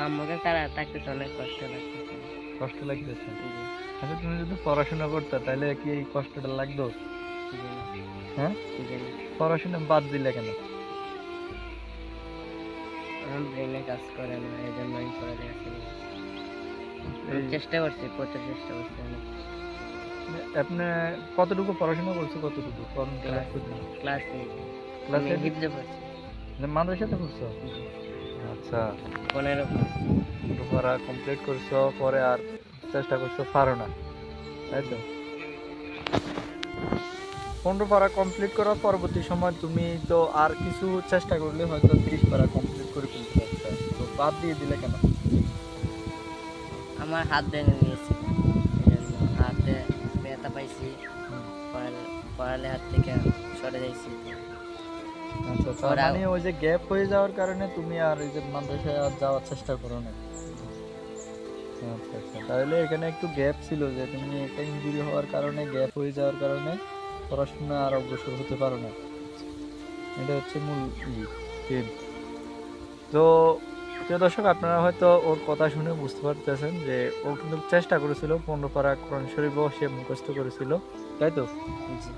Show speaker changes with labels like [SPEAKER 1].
[SPEAKER 1] আম্মুকে তারা থাকতেছে, অনেক কষ্ট লাগতেছে।
[SPEAKER 2] কষ্ট লাগতেছে?
[SPEAKER 1] জি।
[SPEAKER 2] আচ্ছা, তুমি যদি পড়াশোনা করতে তাহলে কি এই কষ্টটা লাগতো?
[SPEAKER 1] জি না।
[SPEAKER 2] হ্যাঁ,
[SPEAKER 1] জি না।
[SPEAKER 2] পড়াশোনা বাদ দিলে কেন?
[SPEAKER 1] আমার ব্রেনে কাজ করে না, এই জন্য আমি পড়ালেখা ছেড়ে দিয়েছি। আমি
[SPEAKER 2] এই
[SPEAKER 1] চেষ্টা করছি, প্রচুর চেষ্টা করছি অনেক।
[SPEAKER 2] আপনি কতটুকু পড়াশোনা করছো, কতটুকু কোন ক্লাস
[SPEAKER 1] ক্লাস
[SPEAKER 2] পর্যন্ত?
[SPEAKER 1] Class eight.
[SPEAKER 2] ক্লাস
[SPEAKER 1] আমি
[SPEAKER 2] 8
[SPEAKER 1] হিফজে পড়ছি।
[SPEAKER 2] মাদ্রাসাতে পড়ছো?
[SPEAKER 1] জি।
[SPEAKER 2] আচ্ছা,
[SPEAKER 1] 15
[SPEAKER 2] পড়া কমপ্লিট করছো, পরে আর চেষ্টা করছো, পারো না, তাই
[SPEAKER 1] জি।
[SPEAKER 2] তো? 15 পারা কমপ্লিট করার পরবর্তী সময় তুমি তো আর কিছু চেষ্টা করলে হয়তো 30 পারা কমপ্লিট করে ফেলতে পারতে, তো বাদ দিয়ে দিলে কেন?
[SPEAKER 1] আমার হাত ভেঙে গিয়েছিল, এই জন্য হাতে ব্যথা পাইছি।
[SPEAKER 2] হুম।
[SPEAKER 1] পড়ালেখার থেকে সরে যাইছি।
[SPEAKER 2] আচ্ছা, তার
[SPEAKER 1] পরে
[SPEAKER 2] মানে ওই যে গ্যাপ হয়ে যাওয়ার কারণে তুমি আর এই যে মাদ্রাসায় আর যাওয়ার চেষ্টা করো না? আচ্ছা আচ্ছা, তাহলে এখানে একটু গ্যাপ ছিল, যে তুমি একটা ইনজুরি হওয়ার কারণে, গ্যাপ হয়ে যাওয়ার কারণে পড়াশোনা আর অগ্রসর হতে পারো না। এটা হচ্ছে মূল থিম। তো প্রিয় দর্শক, আপনারা হয়তো ওর কথা শুনে বুঝতে পারতেছেন যে ও কিন্তু চেষ্টা করেছিল, 15 পারা কোরআন শরীফও সে মুখস্থ করেছিল, তাই তো?
[SPEAKER 1] জি।